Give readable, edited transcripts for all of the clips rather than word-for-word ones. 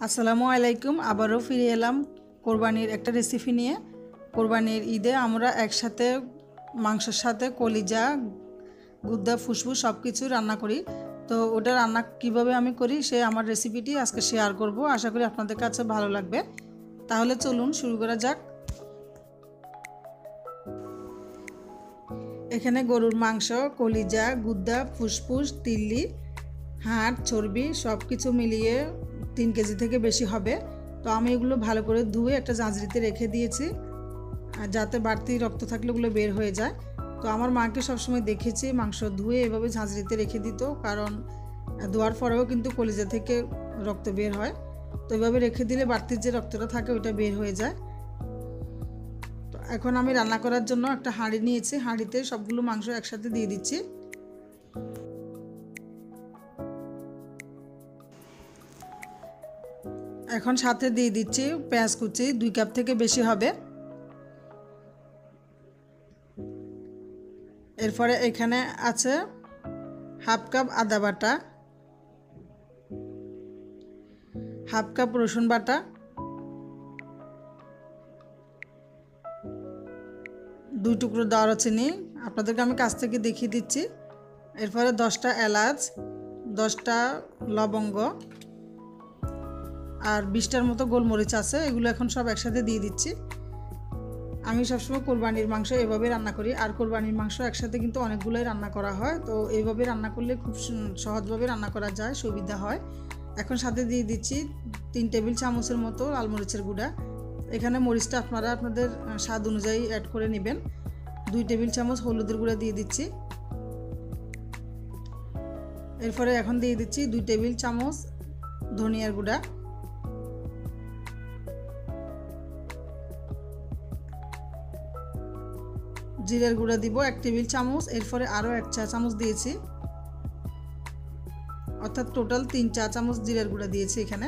আসসালামু আলাইকুম। আবারও ফিরে এলাম কোরবানির একটা রেসিপি নিয়ে। কোরবানির ঈদে আমরা একসাথে মাংসের সাথে কলিজা, গুদ্দা, ফুসফুস সব কিছু রান্না করি। তো ওটা রান্না কিভাবে আমি করি সে আমার রেসিপিটি আজকে শেয়ার করব। আশা করি আপনাদের কাছে ভালো লাগবে। তাহলে চলুন শুরু করা যাক। এখানে গরুর মাংস, কলিজা, গুদ্দা, ফুসফুস, তিল্লি, হাড়, চর্বি সব কিছু মিলিয়ে 3 কেজি থেকে বেশি হবে। তো আমি এগুলো ভালো করে ধুয়ে একটা জাঁজরিতে রেখে দিয়েছি, যাতে বাড়তি রক্ত থাকলে ওগুলো বের হয়ে যায়। তো আমার মাকে সবসময় দেখেছি মাংস ধুয়ে এভাবে ঝাঁঝরিতে রেখে দিত, কারণ ধোয়ার পরেও কিন্তু কলিজা থেকে রক্ত বের হয়। তো এভাবে রেখে দিলে বাড়তি যে রক্তটা থাকে ওইটা বের হয়ে যায়। তো এখন আমি রান্না করার জন্য একটা হাঁড়ি নিয়েছি, হাঁড়িতে সবগুলো মাংস একসাথে দিয়ে দিচ্ছি। এখন সাথে দিয়ে দিচ্ছি পেঁয়াজ কুচি, 2 কাপ থেকে বেশি হবে। এরপরে এখানে আছে হাফ কাপ আদা বাটা, হাফ কাপ রসুন বাটা, 2 টুকরো দারুচিনি, আপনাদেরকে আমি কাছ থেকে দেখিয়ে দিচ্ছি। এরপরে 10টা এলাচ, 10টা লবঙ্গ আর 20টার মতো গোলমরিচ আছে, এগুলো এখন সব একসাথে দিয়ে দিচ্ছি। আমি সবসময় কোরবানির মাংস এভাবে রান্না করি, আর কোরবানির মাংস একসাথে কিন্তু অনেকগুলোই রান্না করা হয়। তো এইভাবে রান্না করলে খুব সহজভাবে রান্না করা যায়, সুবিধা হয়। এখন সাথে দিয়ে দিচ্ছি 3 টেবিল চামচের মতো লাল মরিচের গুঁড়া। এখানে মরিচটা আপনারা আপনাদের স্বাদ অনুযায়ী অ্যাড করে নেবেন। 2 টেবিল চামচ হলুদের গুঁড়া দিয়ে দিচ্ছি। এরপরে এখন দিয়ে দিচ্ছি 2 টেবিল চামচ ধনিয়ার গুঁড়া, জিরার গুঁড়া দিব 1 টেবিল চামচ। এরপরে আরও 1 চা চামচ দিয়েছি, অর্থাৎ টোটাল 3 চা চামচ জিরার গুঁড়া দিয়েছি। এখানে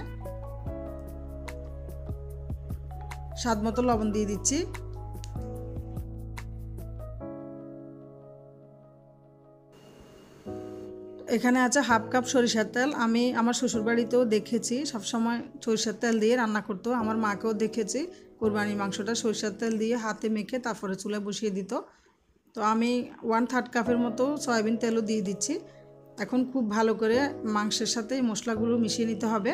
স্বাদ মতো লবণ দিয়ে দিচ্ছি। এখানে আছে হাফ কাপ সরিষার তেল। আমি আমার শ্বশুরবাড়িতেও দেখেছি সবসময় সরিষার তেল দিয়ে রান্না করতো, আমার মাকেও দেখেছি কোরবানির মাংসটা সরিষার তেল দিয়ে হাতে মেখে তারপরে চুলা বসিয়ে দিত। তো আমি 1/3 কাপের মতো সয়াবিন তেলও দিয়ে দিচ্ছি। এখন খুব ভালো করে মাংসের সাথে মশলাগুলো মিশিয়ে নিতে হবে।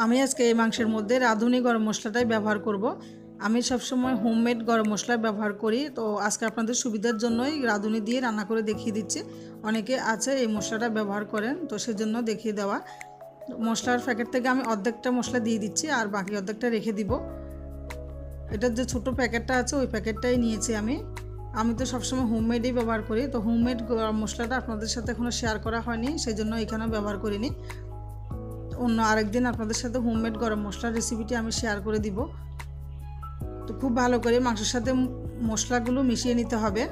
আমি আজকে এই মাংসের মধ্যে রাঁধুনি গরম মশলাটাই ব্যবহার করব। আমি সবসময় হোমমেড গরম মশলা ব্যবহার করি, তো আজকে আপনাদের সুবিধার জন্যই রাঁধুনি দিয়ে রান্না করে দেখিয়ে দিচ্ছি। অনেকে আছে এই মশলাটা ব্যবহার করেন, তো সেজন্য দেখিয়ে দেওয়া। মশলার প্যাকেট থেকে আমি অর্ধেকটা মশলা দিয়ে দিচ্ছি, আর বাকি অর্ধেকটা রেখে দিব। এটার যে ছোটো প্যাকেটটা আছে ওই প্যাকেটটাই নিয়েছি আমি তো সবসময় হোমমেডই ব্যবহার করি। তো হোমমেড গরম মশলাটা আপনাদের সাথে এখনও শেয়ার করা হয়নি, সেই জন্য এখানেও ব্যবহার করিনি। অন্য আরেকদিন আপনাদের সাথে হোমমেড গরম মশলার রেসিপিটি আমি শেয়ার করে দিব। তো খুব ভালো করে মাংসের সাথে মশলাগুলো মিশিয়ে নিতে হবে।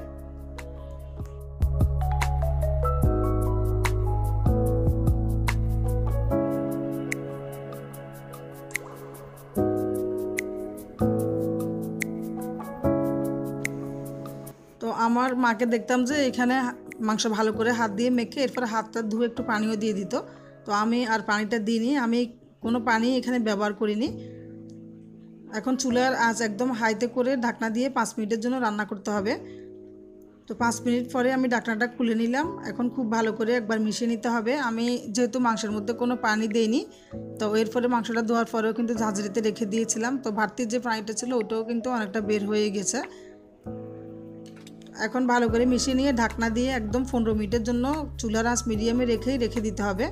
তো আমার মাকে দেখতাম যে এখানে মাংস ভালো করে হাত দিয়ে মেখে এরপরে হাতটা ধুয়ে একটু পানিও দিয়ে দিত। তো আমি আর পানিটা দিইনি, আমি কোনো পানি এখানে ব্যবহার করিনি। এখন চুলার আঁচ একদম হাইতে করে ঢাকনা দিয়ে 5 মিনিটের জন্য রান্না করতে হবে। তো 5 মিনিট পরে আমি ঢাকনাটা খুলে নিলাম। এখন খুব ভালো করে একবার মিশিয়ে নিতে হবে। আমি যেহেতু মাংসের মধ্যে কোনো পানি দেইনি, তো এরপরে মাংসটা ধোয়ার পরেও কিন্তু ঝাঁঝরিতে রেখে দিয়েছিলাম, তো বাড়তির যে পানিটা ছিল ওটাও কিন্তু অনেকটা বের হয়ে গেছে। এখন ভালো করে মিশিয়ে নিয়ে ঢাকনা দিয়ে একদম 15 মিনিটের জন্য চুলার আঁচ মিডিয়ামে রেখে দিতে হবে।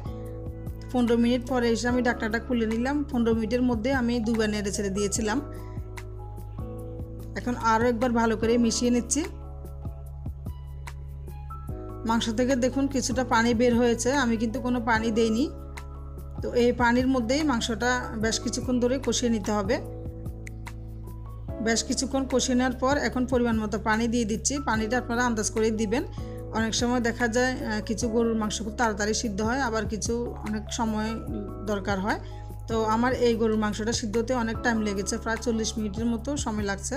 15 মিনিট পরে এসে আমি ঢাকনাটা খুলে নিলাম। 15 মিনিটের মধ্যে আমি 2 বার নেড়ে ছেড়ে দিয়েছিলাম। এখন আরও একবার ভালো করে মিশিয়ে নিচ্ছি। মাংস থেকে দেখুন কিছুটা পানি বের হয়েছে, আমি কিন্তু কোনো পানি দেইনি। তো এই পানির মধ্যেই মাংসটা বেশ কিছুক্ষণ ধরে কষিয়ে নিতে হবে। বেশ কিছুক্ষণ কষিয়ে নেওয়ার পর এখন পরিমাণ মতো পানি দিয়ে দিচ্ছি। পানিটা আপনারা আন্দাজ করেই দিবেন। অনেক সময় দেখা যায় কিছু গরুর মাংস খুব তাড়াতাড়ি সিদ্ধ হয়, আবার কিছু অনেক সময় দরকার হয়। তো আমার এই গরুর মাংসটা সিদ্ধ হতে অনেক টাইম লেগেছে, প্রায় 40 মিনিটের মতো সময় লাগছে।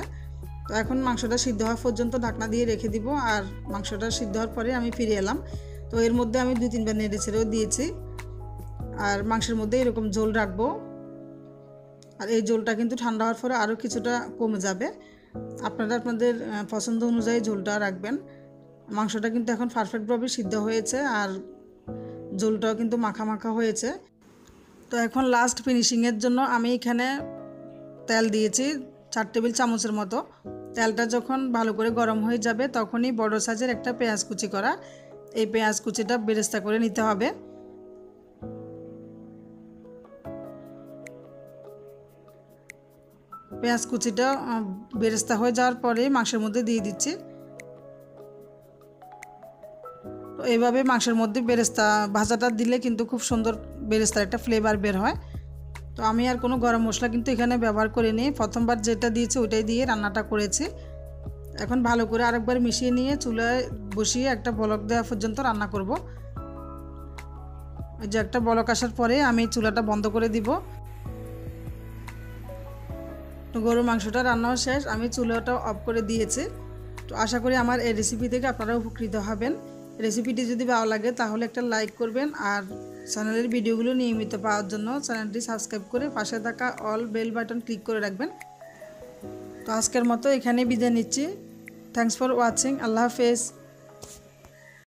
তো এখন মাংসটা সিদ্ধ হওয়া পর্যন্ত ঢাকনা দিয়ে রেখে দিব, আর মাংসটা সিদ্ধ হওয়ার পরে আমি ফিরে এলাম। তো এর মধ্যে আমি 2-3 বার নেড়ে ছেড়েও দিয়েছি। আর মাংসের মধ্যে এরকম ঝোল রাখবো। আর এই ঝোলটা কিন্তু ঠান্ডা হওয়ার পরে আরও কিছুটা কমে যাবে। আপনারা আপনাদের পছন্দ অনুযায়ী ঝোলটা রাখবেন। মাংসটা কিন্তু এখন পারফেক্টভাবে সিদ্ধ হয়েছে আর ঝোলটাও কিন্তু মাখা মাখা হয়েছে। তো এখন লাস্ট ফিনিশিংয়ের জন্য আমি এখানে তেল দিয়েছি 4 টেবিল চামচের মতো। তেলটা যখন ভালো করে গরম হয়ে যাবে তখনই বড় সাইজের একটা পেঁয়াজ কুচি করা, এই পেঁয়াজ কুচিটা বেরেস্তা করে নিতে হবে। পেঁয়াজ কুচিটা বেরেস্তা হয়ে যাওয়ার পরে মাংসের মধ্যে দিয়ে দিচ্ছি। তো এইভাবে মাংসের মধ্যে বেরেস্তা ভাজাটা দিলে কিন্তু খুব সুন্দর বেরেস্তার একটা ফ্লেভার বের হয়। তো আমি আর কোনো গরম মশলা কিন্তু এখানে ব্যবহার করিনি, প্রথমবার যেটা দিয়েছি ওইটাই দিয়ে রান্নাটা করেছি। এখন ভালো করে আরেকবার মিশিয়ে নিয়ে চুলায় বসিয়ে একটা বলক দেওয়া পর্যন্ত রান্না করব। এই যে একটা বলক আসার পরে আমি চুলাটা বন্ধ করে দিব। তো গরুর মাংসটা রান্নাও শেষ, আমি চুলাটা অফ করে দিয়েছি। তো আশা করি আমার এই রেসিপি থেকে আপনারা উপকৃত হবেন। রেসিপিটি যদি ভালো লাগে তাহলে একটা লাইক করবেন, আর চ্যানেলের ভিডিওগুলো নিয়মিত পাওয়ার জন্য চ্যানেলটি সাবস্ক্রাইব করে পাশে থাকা অল বেল বাটন ক্লিক করে রাখবেন। তো আজকের মতো এখানেই বিদায় নিচ্ছি। Thanks for watching. আল্লাহ হাফেজ।